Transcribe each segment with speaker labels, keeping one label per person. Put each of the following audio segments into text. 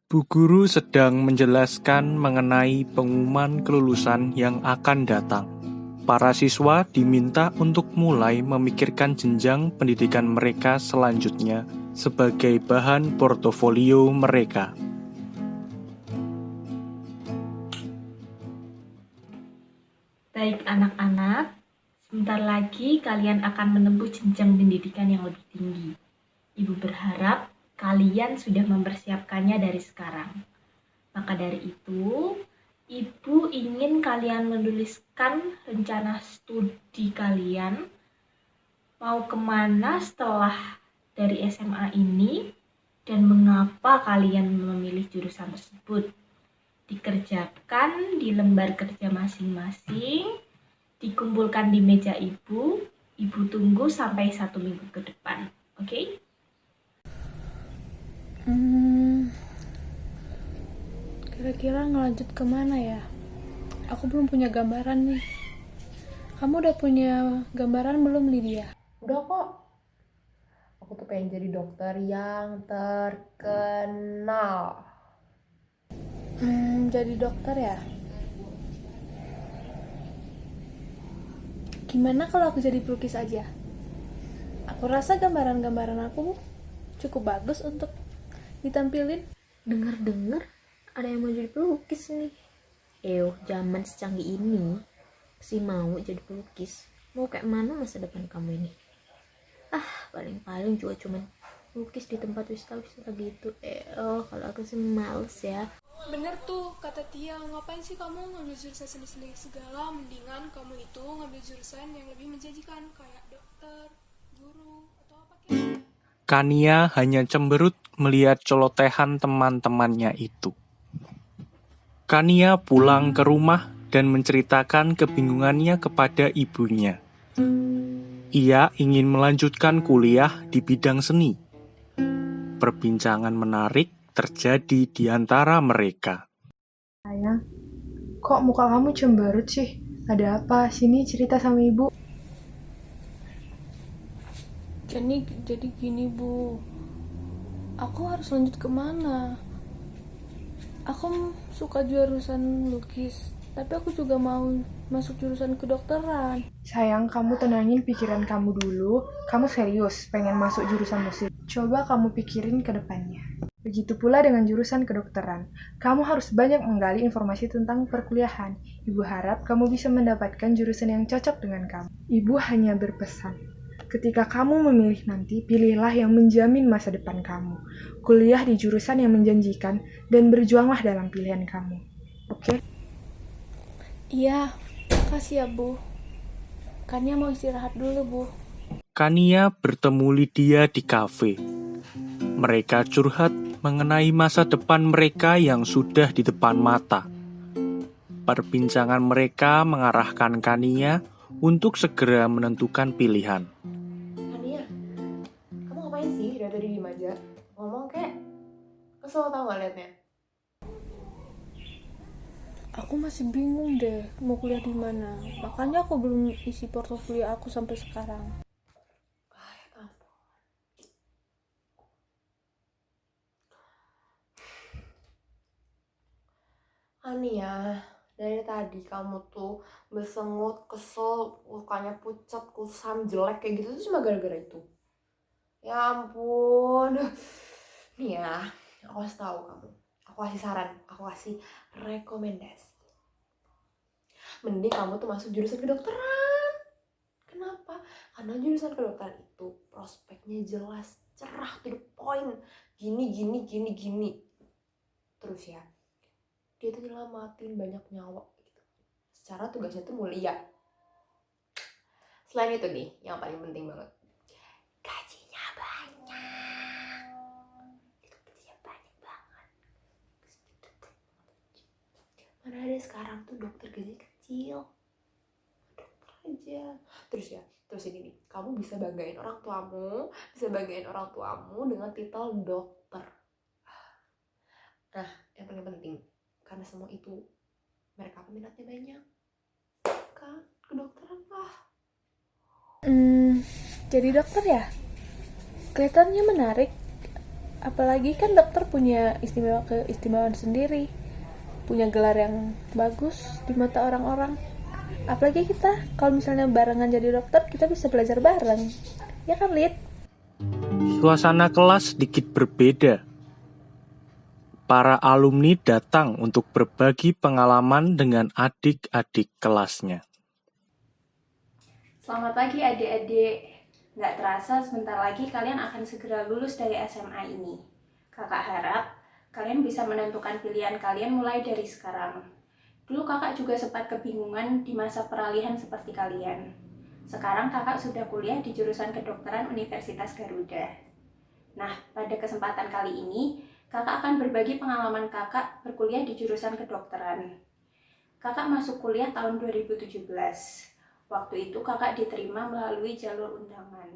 Speaker 1: Bu guru sedang menjelaskan mengenai pengumuman kelulusan yang akan datang. Para siswa diminta untuk mulai memikirkan jenjang pendidikan mereka selanjutnya sebagai bahan portofolio mereka.
Speaker 2: Baik anak-anak, sebentar lagi kalian akan menempuh jenjang pendidikan yang lebih tinggi. Ibu berharap kalian sudah mempersiapkannya dari sekarang. Maka dari itu, Ibu ingin kalian menuliskan rencana studi kalian, mau kemana setelah dari SMA ini, dan mengapa kalian memilih jurusan tersebut. Dikerjakan di lembar kerja masing-masing, dikumpulkan di meja ibu tunggu sampai 1 minggu ke depan, oke?
Speaker 3: Kira-kira ngelanjut kemana ya? Aku belum punya gambaran nih. Kamu udah punya gambaran belum, Lydia?
Speaker 4: Udah kok. Aku tuh pengen jadi dokter yang terkenal.
Speaker 3: Jadi dokter ya? Gimana kalau aku jadi pelukis aja? Aku rasa gambaran-gambaran aku cukup bagus untuk ditampilin.
Speaker 5: Dengar-dengar ada yang mau jadi pelukis nih. Zaman secanggih ini masih mau jadi pelukis. Mau kayak mana masa depan kamu ini? Paling-paling juga cuman lukis di tempat wisata-wisata gitu. Kalau aku sih males ya.
Speaker 3: Bener tuh kata Tia, ngapain sih kamu ngambil jurusan seni segala? Mendingan kamu itu ngambil jurusan yang lebih menjanjikan, kayak dokter, guru, atau apa kayak.
Speaker 1: Kania hanya cemberut melihat celotehan teman-temannya itu. Kania pulang ke rumah dan menceritakan kebingungannya kepada ibunya. Ia ingin melanjutkan kuliah di bidang seni. Perbincangan menarik terjadi di antara mereka.
Speaker 6: Sayang, kok muka kamu cemberut sih? Ada apa? Sini cerita sama ibu.
Speaker 3: Jadi gini Bu, aku harus lanjut kemana? Aku suka jurusan lukis, tapi aku juga mau masuk jurusan kedokteran.
Speaker 6: Sayang, kamu tenangin pikiran kamu dulu. Kamu serius pengen masuk jurusan musik. Coba kamu pikirin ke depannya. Begitu pula dengan jurusan kedokteran. Kamu harus banyak menggali informasi tentang perkuliahan. Ibu harap kamu bisa mendapatkan jurusan yang cocok dengan kamu. Ibu hanya berpesan, ketika kamu memilih nanti, pilihlah yang menjamin masa depan kamu. Kuliah di jurusan yang menjanjikan dan berjuanglah dalam pilihan kamu. Oke?
Speaker 3: Iya, makasih ya Bu. Kania mau istirahat dulu Bu.
Speaker 1: Kania bertemu Lydia di kafe. Mereka curhat mengenai masa depan mereka yang sudah di depan mata. Perbincangan mereka mengarahkan Kania untuk segera menentukan pilihan.
Speaker 4: Kania, kamu ngapain sih dari tadi diem aja? Ngomong kek. Kesel tau gak liatnya?
Speaker 3: Aku masih bingung deh mau kuliah di mana. Makanya aku belum isi portofolio aku sampai sekarang.
Speaker 4: Kania, dari tadi kamu tuh bersengut, kesel, mukanya pucat, kusam, jelek kayak gitu tuh cuma gara-gara itu. Ya ampun. Nih ya, aku kasih tahu kamu. Aku kasih saran, aku kasih rekomendasi. Mending kamu tuh masuk jurusan kedokteran. Kenapa? Karena jurusan kedokteran itu prospeknya jelas, cerah, to the point. Gini. Terus ya, dia tuh nyelamatin banyak nyawa gitu. Secara tugasnya tuh mulia. Selain itu nih, yang paling penting banget, gajinya banyak. Itu gajinya banyak banget. Mana ada sekarang tuh dokter gaji kecil. Dokter aja. Terus ini nih, kamu bisa banggain orang tuamu dengan titel dokter. Nah, yang paling penting, karena semua itu mereka peminatnya banyak kan, kedokteran lah.
Speaker 3: Jadi dokter ya? Kelihatannya menarik. Apalagi kan dokter punya keistimewaan sendiri, punya gelar yang bagus di mata orang-orang. Apalagi kita, kalau misalnya barengan jadi dokter, kita bisa belajar bareng. Ya kan, Lid?
Speaker 1: Suasana kelas sedikit berbeda. Para alumni datang untuk berbagi pengalaman dengan adik-adik kelasnya.
Speaker 2: Selamat pagi adik-adik. Nggak terasa sebentar lagi kalian akan segera lulus dari SMA ini. Kakak harap kalian bisa menentukan pilihan kalian mulai dari sekarang. Dulu kakak juga sempat kebingungan di masa peralihan seperti kalian. Sekarang kakak sudah kuliah di jurusan kedokteran Universitas Garuda. Nah, pada kesempatan kali ini, kakak akan berbagi pengalaman kakak berkuliah di jurusan kedokteran. Kakak masuk kuliah tahun 2017. Waktu itu kakak diterima melalui jalur undangan.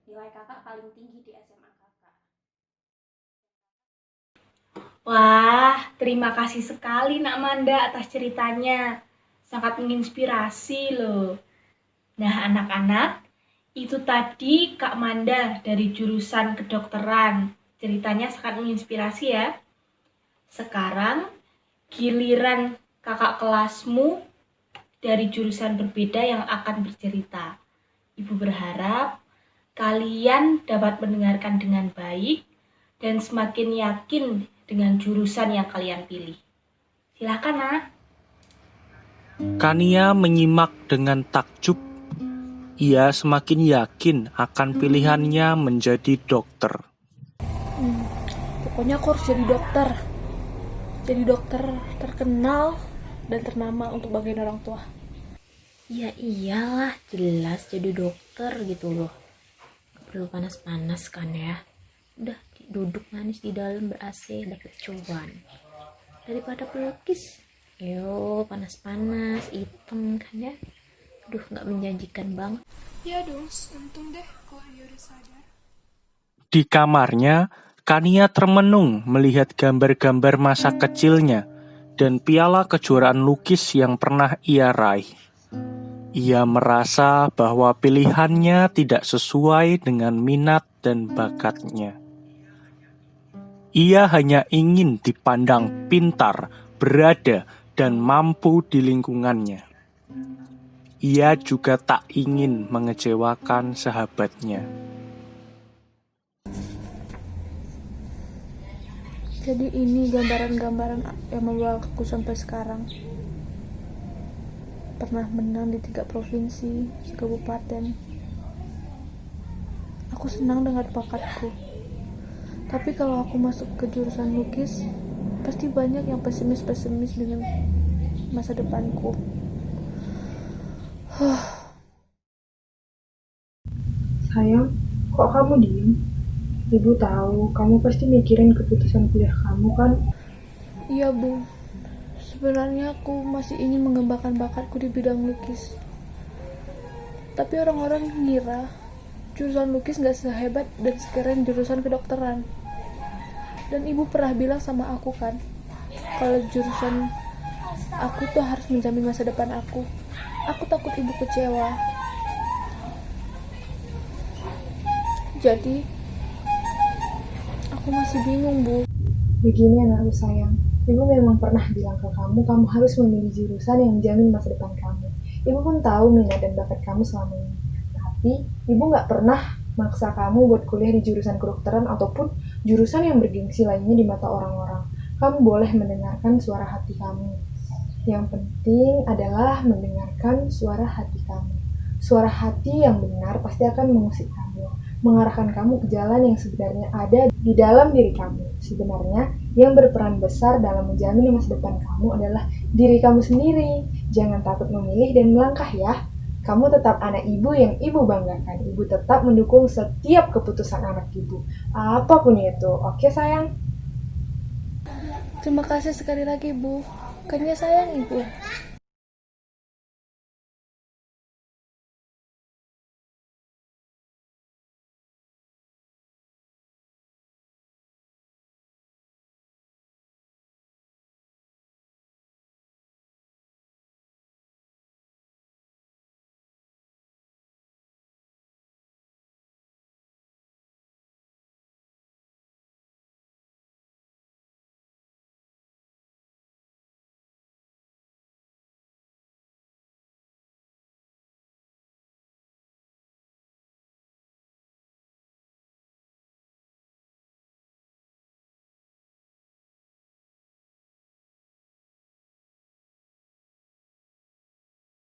Speaker 2: Nilai kakak paling tinggi di SMA kakak. Wah, terima kasih sekali Nak Manda atas ceritanya. Sangat menginspirasi loh. Nah anak-anak, itu tadi Kak Manda dari jurusan kedokteran. Ceritanya sangat menginspirasi ya. Sekarang giliran kakak kelasmu dari jurusan berbeda yang akan bercerita. Ibu berharap kalian dapat mendengarkan dengan baik dan semakin yakin dengan jurusan yang kalian pilih. Silakan, Nak.
Speaker 1: Kania menyimak dengan takjub. Ia semakin yakin akan pilihannya menjadi dokter.
Speaker 3: Pokoknya aku harus jadi dokter. Jadi dokter terkenal dan ternama untuk bagian orang tua.
Speaker 5: Ya iyalah, jelas jadi dokter gitu loh. Gak perlu panas-panas kan ya. Udah duduk manis di dalam ber-AC dapet cuan. Daripada pelukis, yo panas-panas, hitam kan ya. Aduh, gak menjanjikan banget.
Speaker 3: Ya dong, untung deh kalau dia udah sadar.
Speaker 1: Di kamarnya, Kania termenung melihat gambar-gambar masa kecilnya dan piala kejuaraan lukis yang pernah ia raih. Ia merasa bahwa pilihannya tidak sesuai dengan minat dan bakatnya. Ia hanya ingin dipandang pintar, berada, dan mampu di lingkungannya. Ia juga tak ingin mengecewakan sahabatnya.
Speaker 3: Jadi ini gambaran-gambaran yang membawa aku sampai sekarang. Pernah menang di 3 provinsi, kabupaten. Aku senang dengan bakatku. Tapi kalau aku masuk ke jurusan lukis, pasti banyak yang pesimis-pesimis dengan masa depanku.
Speaker 6: Sayang, kok kamu diem? Ibu tahu, kamu pasti mikirin keputusan kuliah kamu kan?
Speaker 3: Iya Bu, sebenarnya aku masih ingin mengembangkan bakatku di bidang lukis. Tapi orang-orang ngira jurusan lukis gak sehebat dan sekeren jurusan kedokteran. Dan ibu pernah bilang sama aku kan, kalau jurusan aku tuh harus menjamin masa depan aku. Aku takut ibu kecewa. Jadi, aku masih bingung Bu.
Speaker 6: Begini anakku sayang, ibu memang pernah bilang ke kamu harus memilih jurusan yang menjamin masa depan kamu. Ibu pun tahu minat dan bakat kamu selama ini. Tapi, ibu gak pernah maksa kamu buat kuliah di jurusan kedokteran ataupun jurusan yang bergengsi lainnya di mata orang-orang. Kamu boleh mendengarkan suara hati kamu. Yang penting adalah mendengarkan suara hati kamu. Suara hati yang benar pasti akan mengusik kamu, mengarahkan kamu ke jalan yang sebenarnya ada di dalam diri kamu. Sebenarnya, yang berperan besar dalam menjamin masa depan kamu adalah diri kamu sendiri. Jangan takut memilih dan melangkah ya. Kamu tetap anak ibu yang ibu banggakan. Ibu tetap mendukung setiap keputusan anak ibu, apapun itu. Oke sayang?
Speaker 3: Terima kasih sekali lagi Bu. Kayaknya sayang ibu.